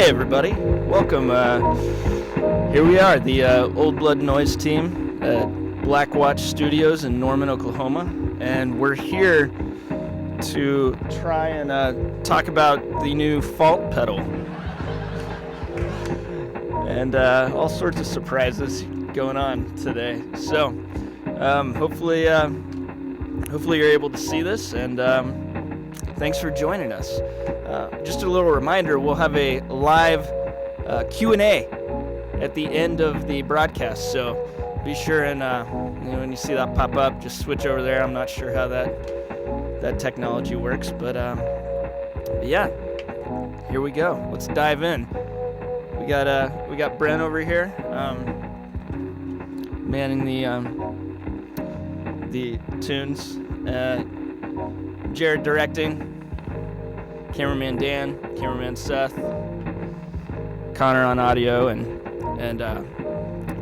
Hey everybody, welcome. Here we are, the Old Blood Noise team at Black Watch Studios in Norman, Oklahoma, and we're here to try and talk about the new Fault pedal. And all sorts of surprises going on today. So, hopefully you're able to see this, and thanks for joining us. Just a little reminder, we'll have a live Q&A at the end of the broadcast, so be sure and when you see that pop up, just switch over there. I'm not sure how that technology works, but yeah, here we go. Let's dive in. We got Brent over here, manning the tunes. Jarod directing. Cameraman Dan, cameraman Seth, Connor on audio, and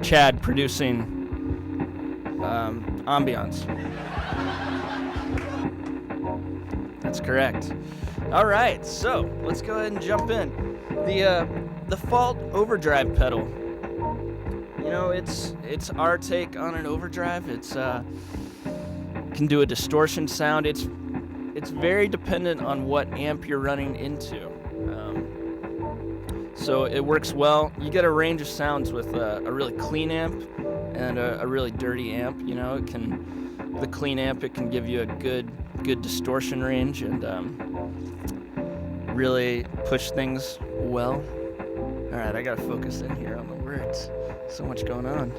Chad producing ambiance. That's correct. All right, so let's go ahead and jump in. The Fault Overdrive pedal. You know, it's our take on an overdrive. It's can do a distortion sound. It's very dependent on what amp you're running into. So it works well. You get a range of sounds with a really clean amp and a really dirty amp. You know, the clean amp, it can give you a good distortion range and really push things well. All right, I gotta focus in here on the words. So much going on.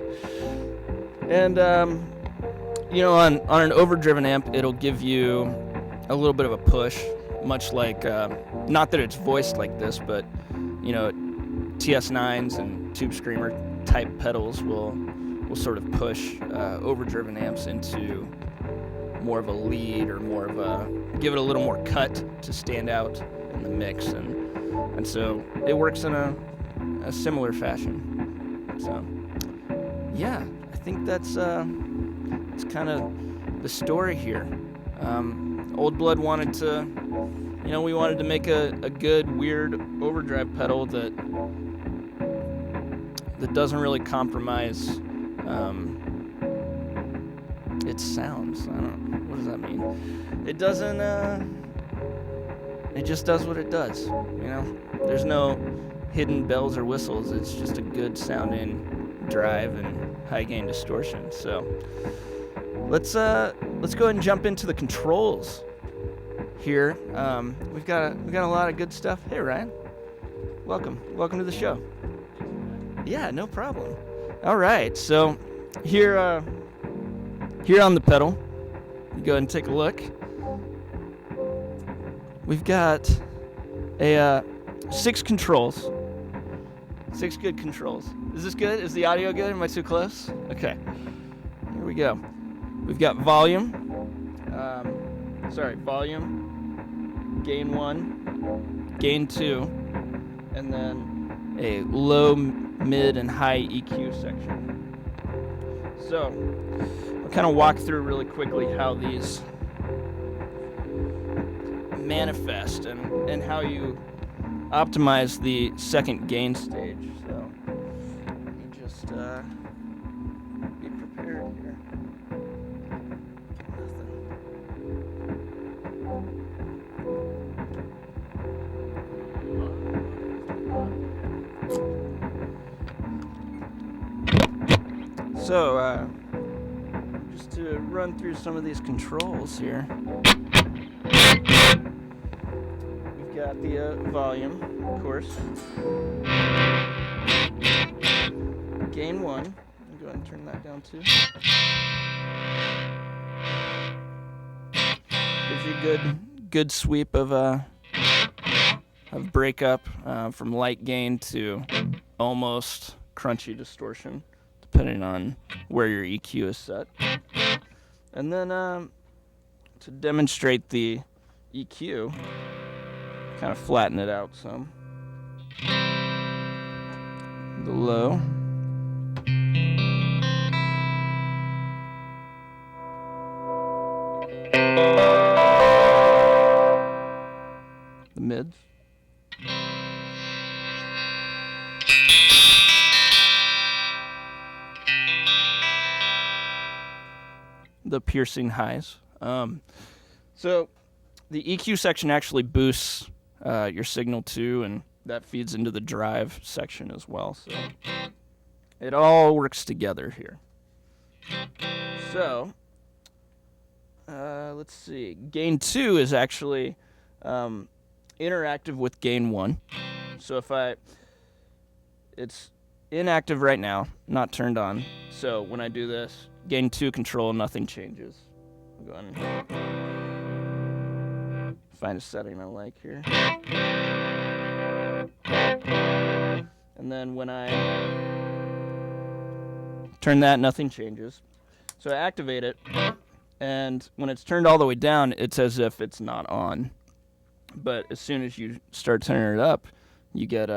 And you know, on an overdriven amp, it'll give you a little bit of a push, much like, not that it's voiced like this, but, you know, TS9s and Tube Screamer type pedals will sort of push overdriven amps into more of a lead or more of give it a little more cut to stand out in the mix, and so it works in a similar fashion. So, yeah, I think that's kind of the story here. Old Blood wanted to, we wanted to make a good, weird overdrive pedal that doesn't really compromise its sounds. I don't know, what does that mean? It doesn't, it just does what it does, you know? There's no hidden bells or whistles. It's just a good sounding drive and high gain distortion. So let's go ahead and jump into the controls here. We've got a lot of good stuff. Hey Ryan, welcome to the show. Yeah, no problem. All right, so here on the pedal, you go ahead and take a look. We've got a 6 controls. 6 good controls. Is this good? Is the audio good? Am I too close? Okay. Here we go. We've got volume, gain 1, gain 2, and then a low, mid, and high EQ section. So, I'll kind of walk through really quickly how these manifest and how you optimize the second gain stage. So, let me just be prepared here. So, just to run through some of these controls here. We've got the volume, of course. Gain 1. I'll go ahead and turn that down too. Gives you a good sweep of breakup from light gain to almost crunchy distortion, depending on where your EQ is set. And then to demonstrate the EQ, kind of flatten it out some. The low. The mids. the piercing highs. So the EQ section actually boosts your signal too, and that feeds into the drive section as well. So it all works together here. So let's see. Gain 2 is actually interactive with gain 1. So it's inactive right now, not turned on. So when I do this, gain 2 control, nothing changes. I'll go ahead and find a setting I like here. And then when I turn that, nothing changes. So I activate it, and when it's turned all the way down, it's as if it's not on. But as soon as you start turning it up, you get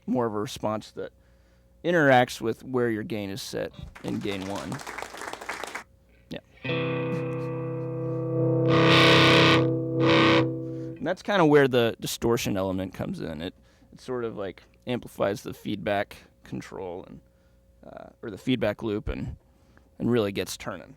more of a response that interacts with where your gain is set in gain 1. Yeah. And that's kind of where the distortion element comes in. It sort of like amplifies the feedback control and or the feedback loop and really gets turning.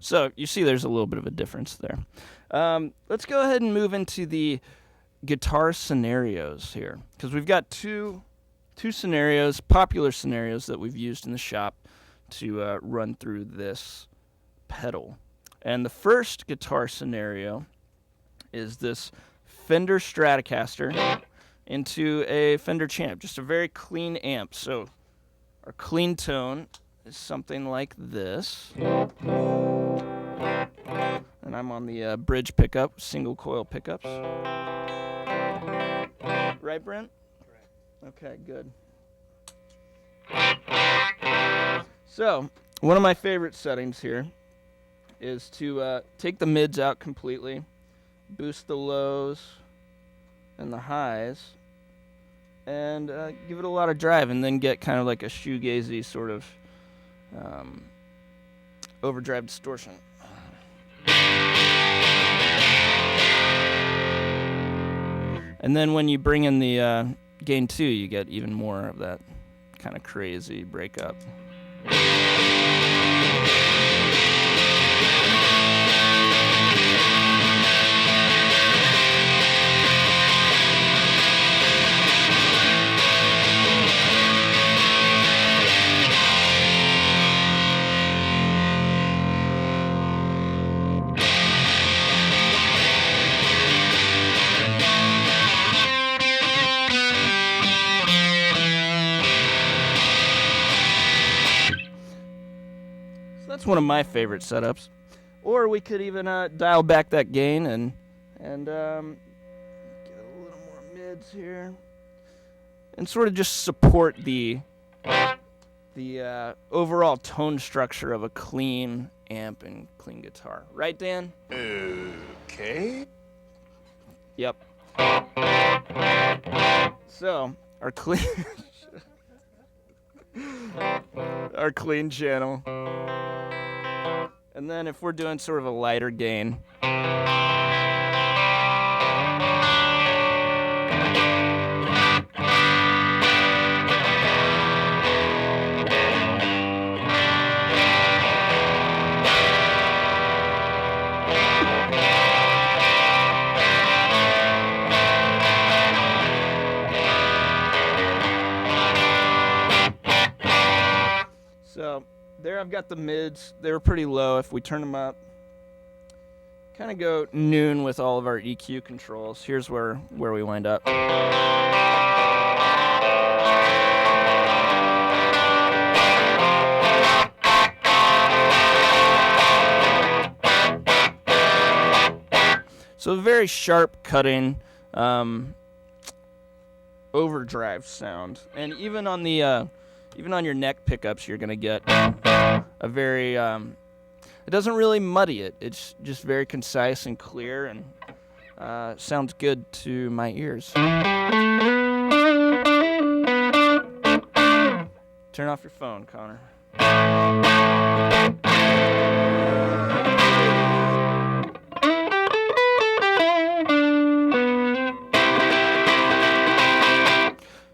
So you see there's a little bit of a difference there. Let's go ahead and move into the guitar scenarios here, because we've got two scenarios, popular scenarios that we've used in the shop to run through this pedal. And the first guitar scenario is this Fender Stratocaster into a Fender champ, just a very clean amp. So our clean tone is something like this. And I'm on the bridge pickup, single coil pickups. Right, Brent? Okay, good. So, one of my favorite settings here is to take the mids out completely, boost the lows and the highs, and give it a lot of drive, and then get kind of like a shoegazy sort of overdrive distortion. And then when you bring in the gain 2, you get even more of that kind of crazy breakup. That's one of my favorite setups. Or we could even dial back that gain and get a little more mids here, and sort of just support the overall tone structure of a clean amp and clean guitar. Right, Dan? Okay. Yep. So our clean our clean channel. And then if we're doing sort of a lighter gain, so there I've got the mids. They were pretty low. If we turn them up, kind of go noon with all of our EQ controls. Here's where we wind up. So a very sharp cutting overdrive sound, and even on the even on your neck pickups, you're gonna get a very it doesn't really muddy it. It's just very concise and clear, and sounds good to my ears. Turn off your phone, Connor.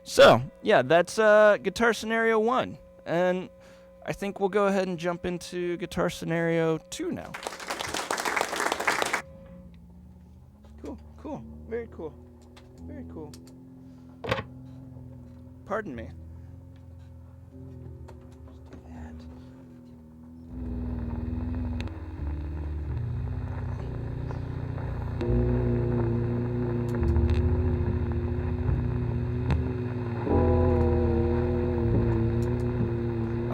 So, yeah, that's guitar scenario 1. And I think we'll go ahead and jump into guitar scenario 2 now. Cool. Very cool. Very cool. Pardon me. Let's do that.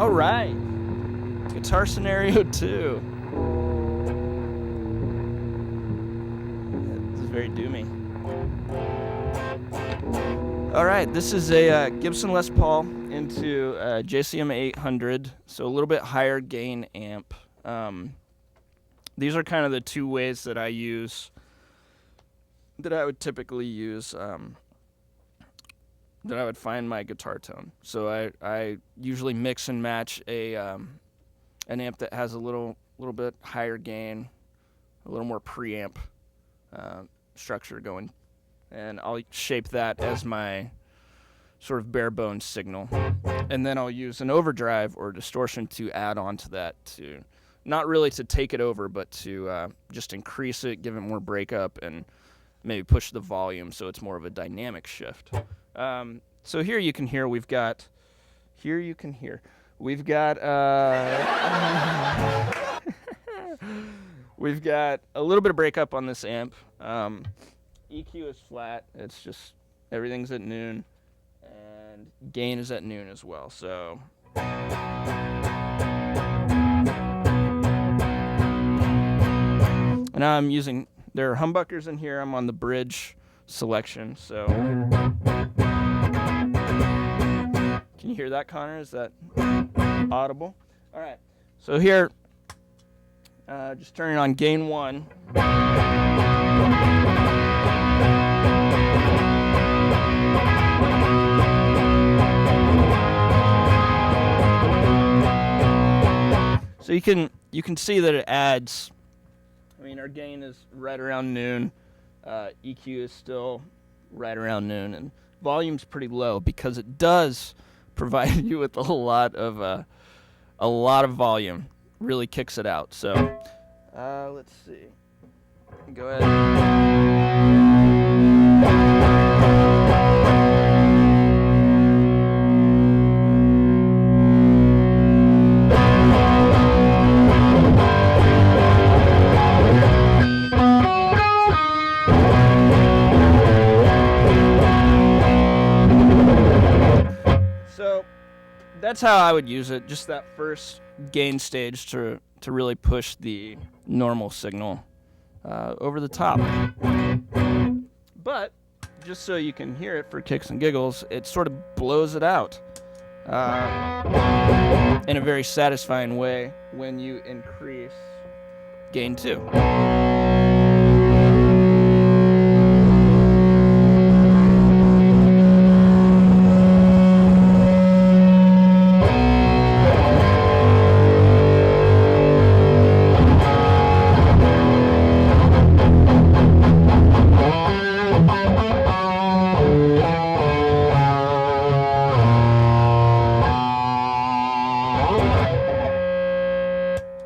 All right. Guitar scenario 2. This is very doomy. All right, this is a Gibson Les Paul into JCM 800, so a little bit higher gain amp. These are kind of the two ways that I would typically use, that I would find my guitar tone. So I usually mix and match an amp that has a little bit higher gain, a little more preamp structure going, and I'll shape that as my sort of bare bones signal, and then I'll use an overdrive or distortion to add on to that, to not really to take it over, but to just increase it, give it more breakup, and maybe push the volume so it's more of a dynamic shift. So here you can hear we've got we've got a little bit of breakup on this amp. EQ is flat. It's just everything's at noon, and gain is at noon as well. So and now there are humbuckers in here. I'm on the bridge selection. So can you hear that, Connor? Is that audible? All right. So here, just turning on gain 1. So you can see that it adds. I mean, our gain is right around noon. EQ is still right around noon, and volume's pretty low because it does provide you with a lot of volume. Really kicks it out. So let's see. Go ahead. So that's how I would use it, just that first gain stage to really push the normal signal over the top. But just so you can hear it for kicks and giggles, it sort of blows it out in a very satisfying way when you increase gain 2.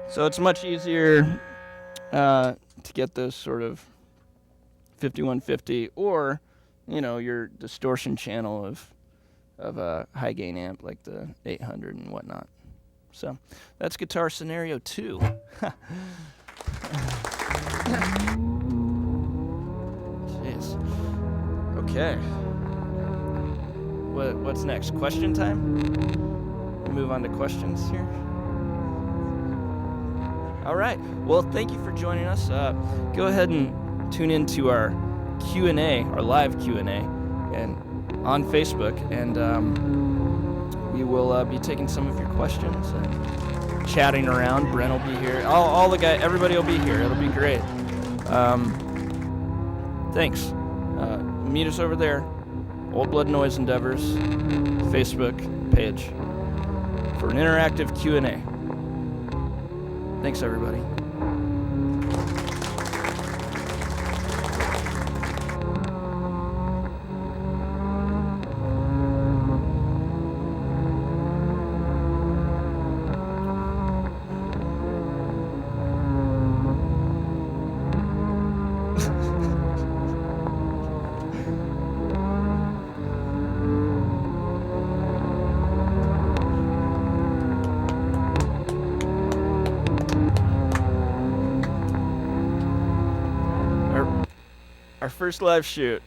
So it's much easier to get those sort of 5150 or, your distortion channel of a high gain amp like the 800 and whatnot. So that's guitar scenario 2. Jeez. Okay. What's next? Question time? Move on to questions here. All right. Well, thank you for joining us. Go ahead and tune into our Q&A, our live Q&A, and on Facebook, and we will be taking some of your questions and chatting around. Brent will be here. All the guys, everybody will be here. It'll be great. Thanks. Meet us over there. Old Blood Noise Endeavors Facebook page. for an interactive Q&A. Thanks, everybody. Our first live shoot.